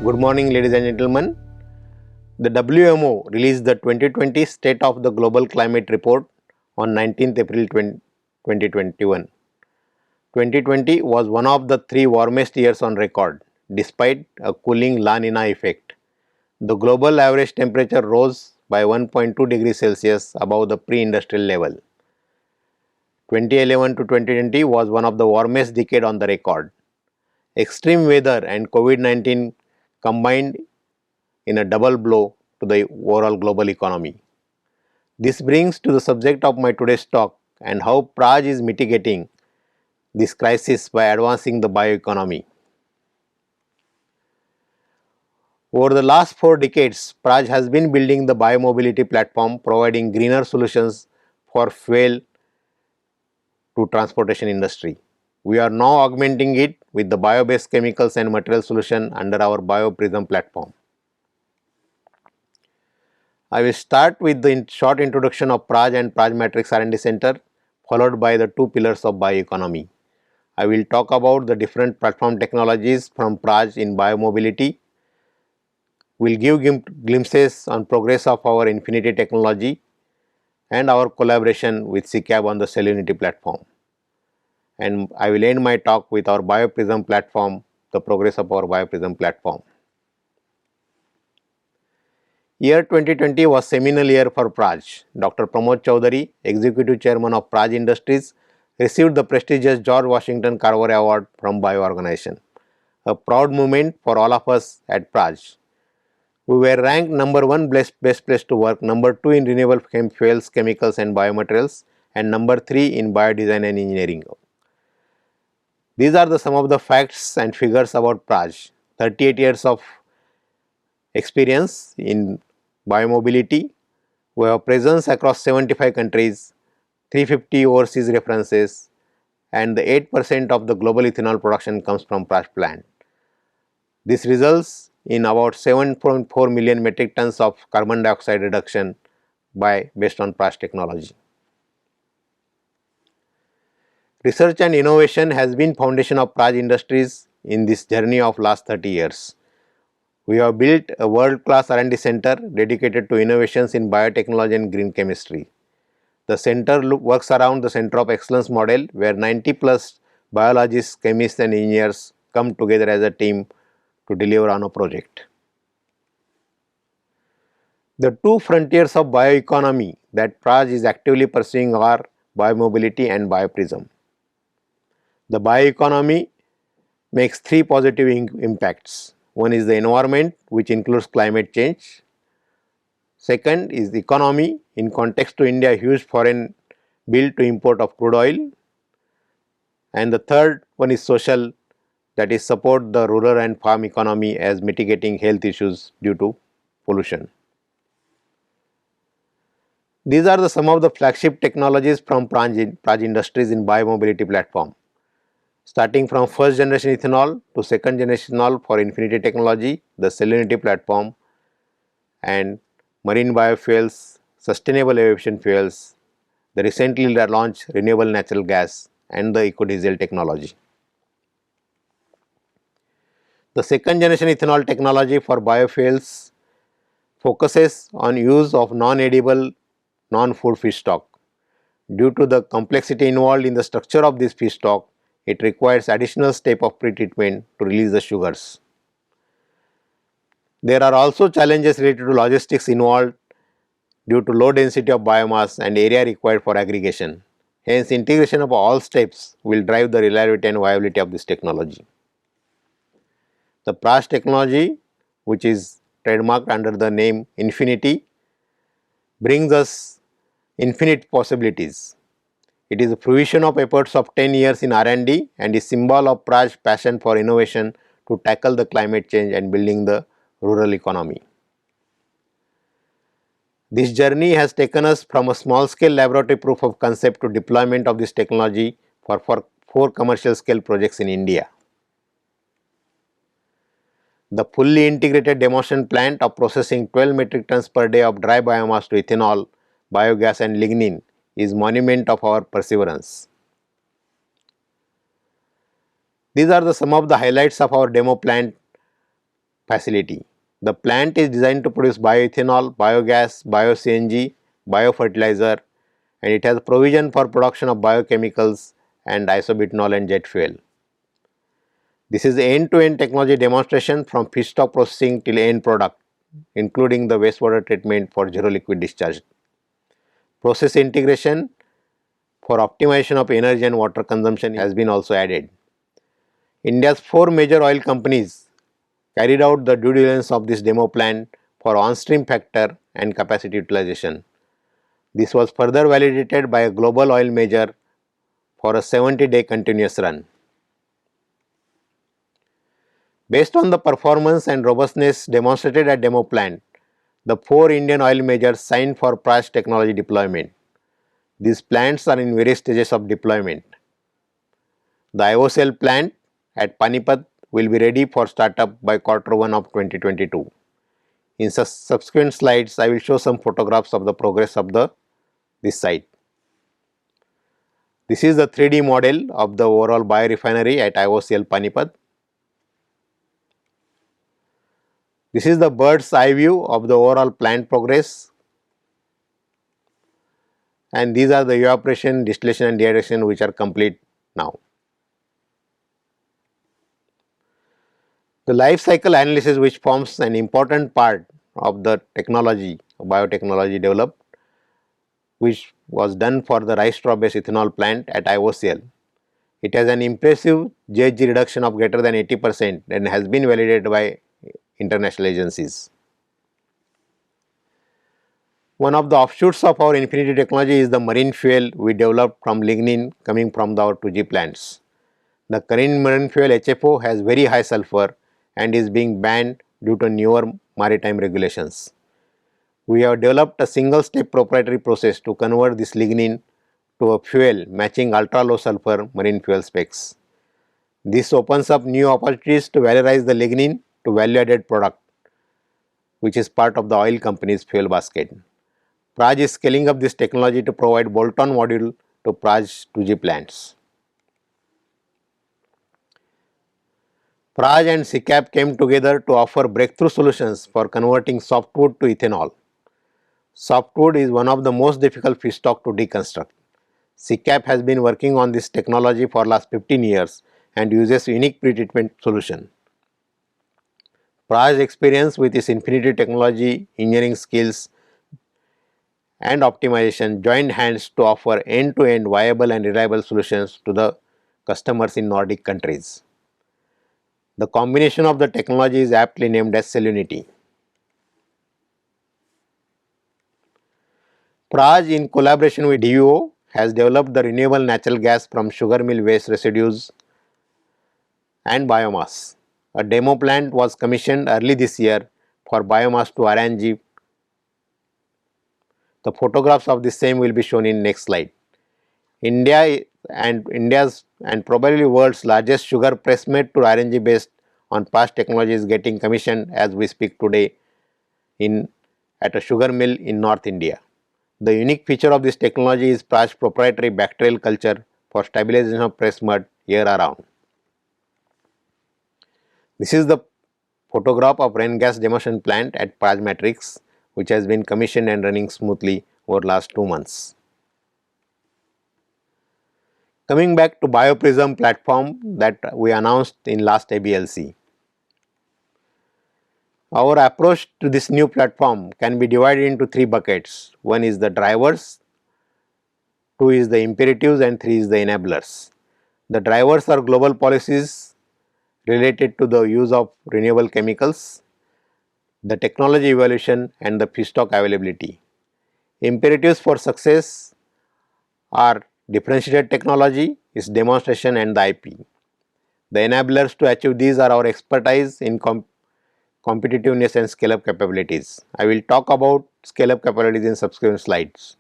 Good morning, ladies and gentlemen. The WMO released the 2020 State of the Global Climate Report on 19th April 2021. 2020 was one of the three warmest years on record, despite a cooling La Nina effect. The global average temperature rose by 1.2 degrees Celsius above the pre-industrial level. 2011 to 2020 was one of the warmest decade on the record. Extreme weather and COVID-19 combined in a double blow to the overall global economy. This brings to the subject of my today's talk and how Praj is mitigating this crisis by advancing the bioeconomy. Over the last 4 decades, Praj has been building the biomobility platform, providing greener solutions for fuel to transportation industry. We are now augmenting it with the bio-based chemicals and material solution under our BioPrism platform. I will start with the short introduction of Praj and Praj Matrix R&D Center, followed by the two pillars of bioeconomy. I will talk about the different platform technologies from Praj in biomobility. We will give glimpses on progress of our Infinity technology and our collaboration with CCAB on the Cellunity platform. And I will end my talk with our BioPrism platform, the progress of our BioPrism platform. Year 2020 was seminal year for Praj. Dr. Pramod Chaudhary, Executive Chairman of Praj Industries, received the prestigious George Washington Carver Award from Bio Organization, a proud moment for all of us at Praj. We were ranked number 1 best place to work, number 2 in renewable fuels, chemicals and biomaterials, and number 3 in biodesign and engineering. These are some of the facts and figures about Praj. 38 years of experience in biomobility. We have presence across 75 countries, 350 overseas references, and the 8% of the global ethanol production comes from Praj plant. This results in about 7.4 million metric tons of carbon dioxide reduction based on Praj technology. Research and innovation has been foundation of Praj Industries in this journey of last 30 years. We have built a world-class R&D center dedicated to innovations in biotechnology and green chemistry. The center works around the Center of Excellence model, where 90 plus biologists, chemists and engineers come together as a team to deliver on a project. The two frontiers of bioeconomy that Praj is actively pursuing are biomobility and BioPrism. The bioeconomy makes three positive impacts. One is the environment, which includes climate change. Second is the economy, in context to India, huge foreign bill to import of crude oil. And the third one is social, that is support the rural and farm economy as mitigating health issues due to pollution. These are some of the flagship technologies from Praj Industries in biomobility platform. Starting from first generation ethanol to second generation ethanol for Infinity technology, the Cellunity platform, and marine biofuels, sustainable aviation fuels, the recently launched renewable natural gas and the eco-diesel technology. The second generation ethanol technology for biofuels focuses on use of non-edible, non-food feedstock. Due to the complexity involved in the structure of this feedstock, it requires additional step of pretreatment to release the sugars. There are also challenges related to logistics involved due to low density of biomass and area required for aggregation. Hence, integration of all steps will drive the reliability and viability of this technology. The Praj technology, which is trademarked under the name Infinity, brings us infinite possibilities. It is a fruition of efforts of 10 years in R&D and is symbol of Praj's passion for innovation to tackle the climate change and building the rural economy. This journey has taken us from a small scale laboratory proof of concept to deployment of this technology for 4 commercial scale projects in India. The fully integrated demonstration plant of processing 12 metric tons per day of dry biomass to ethanol, biogas and lignin is monument of our perseverance. These are some of the highlights of our demo plant facility. The plant is designed to produce bioethanol, biogas, bio-CNG, biofertilizer, and it has provision for production of biochemicals and isobutanol and jet fuel. This is end-to-end technology demonstration from feedstock processing till end product, including the wastewater treatment for zero liquid discharge. Process integration for optimization of energy and water consumption has been also added. India's 4 major oil companies carried out the due diligence of this demo plant for on-stream factor and capacity utilization. This was further validated by a global oil major for a 70-day continuous run. Based on the performance and robustness demonstrated at demo plant, the 4 Indian oil majors signed for Praj technology deployment. These plants are in various stages of deployment. The IOCL plant at Panipat will be ready for startup by Q1 of 2022. In subsequent slides, I will show some photographs of the progress of this site. This is the 3D model of the overall biorefinery at IOCL Panipat. This is the bird's eye view of the overall plant progress, and these are the evaporation, distillation and dehydration which are complete now. The life cycle analysis, which forms an important part of the technology, biotechnology developed, which was done for the rice straw based ethanol plant at IOCL. It has an impressive GHG reduction of greater than 80% and has been validated by international agencies. One of the offshoots of our Infinity technology is the marine fuel we developed from lignin coming from our 2G plants. The current marine fuel HFO has very high sulfur and is being banned due to newer maritime regulations. We have developed a single step proprietary process to convert this lignin to a fuel matching ultra low sulfur marine fuel specs. This opens up new opportunities to valorize the lignin to value added product, which is part of the oil company's fuel basket. Praj is scaling up this technology to provide bolt-on module to Praj 2G plants. Praj and SICAP came together to offer breakthrough solutions for converting softwood to ethanol. Softwood is one of the most difficult feedstock to deconstruct. SICAP has been working on this technology for last 15 years and uses unique pretreatment solution. Praj's experience with its Infinity technology, engineering skills and optimization joined hands to offer end-to-end viable and reliable solutions to the customers in Nordic countries. The combination of the technology is aptly named as Cellunity. Praj, in collaboration with DVO, has developed the renewable natural gas from sugar mill waste residues and biomass. A demo plant was commissioned early this year for biomass to RNG. The photographs of the same will be shown in next slide. India's and probably world's largest sugar press made to RNG based on Praj technology is getting commissioned as we speak today at a sugar mill in North India. The unique feature of this technology is Praj's proprietary bacterial culture for stabilization of press mud year around. This is the photograph of rain gas demonstration plant at Praj Matrix, which has been commissioned and running smoothly over last 2 months. Coming back to BioPrism platform that we announced in last ABLC. Our approach to this new platform can be divided into 3 buckets. 1 is the drivers, 2 is the imperatives and 3 is the enablers. The drivers are global policies related to the use of renewable chemicals, the technology evolution and the feedstock availability. Imperatives for success are differentiated technology, its demonstration and the IP. The enablers to achieve these are our expertise in competitiveness and scale-up capabilities. I will talk about scale-up capabilities in subsequent slides.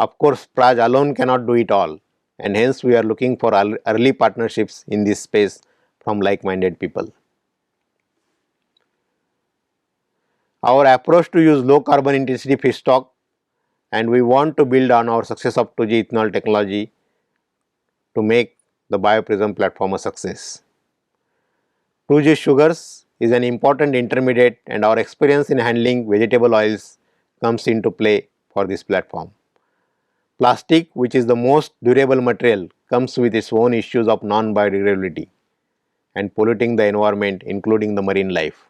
Of course, Praj alone cannot do it all, and hence we are looking for early partnerships in this space from like-minded people. Our approach to use low carbon intensity feedstock, and we want to build on our success of 2G ethanol technology to make the BioPrism platform a success. 2G sugars is an important intermediate, and our experience in handling vegetable oils comes into play for this platform. Plastic, which is the most durable material, comes with its own issues of non-biodegradability and polluting the environment, including the marine life.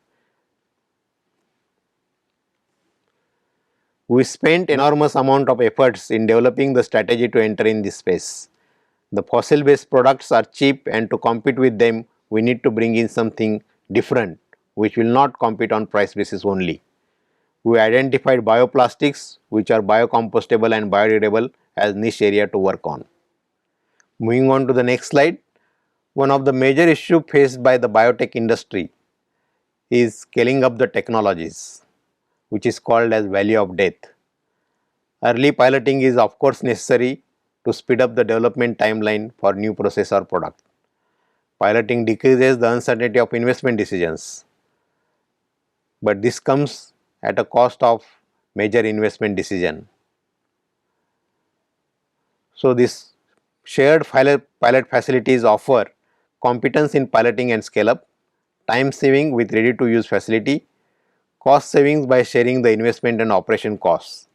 We spent enormous amount of efforts in developing the strategy to enter in this space. The fossil based products are cheap, and to compete with them we need to bring in something different which will not compete on price basis only. We identified bioplastics, which are biocompostable and biodegradable, as niche area to work on. Moving on to the next slide, one of the major issues faced by the biotech industry is scaling up the technologies, which is called as valley of death. Early piloting is of course necessary to speed up the development timeline for new process or product. Piloting decreases the uncertainty of investment decisions, but this comes at a cost of major investment decision. So, this shared pilot facilities offer competence in piloting and scale up, time saving with ready to use facility, cost savings by sharing the investment and operation costs.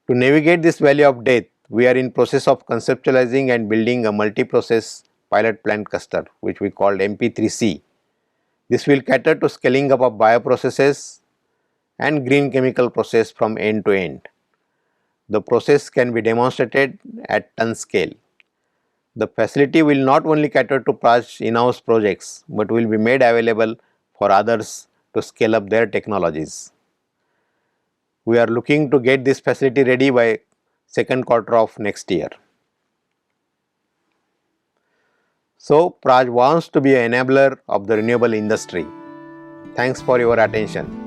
To navigate this valley of death, we are in process of conceptualizing and building a multi-process pilot plant cluster, which we called MP3C. This will cater to scaling up of bioprocesses and green chemical process from end to end. The process can be demonstrated at ton scale. The facility will not only cater to Praj in-house projects, but will be made available for others to scale up their technologies. We are looking to get this facility ready by second quarter of next year. So, Praj wants to be an enabler of the renewable industry. Thanks for your attention.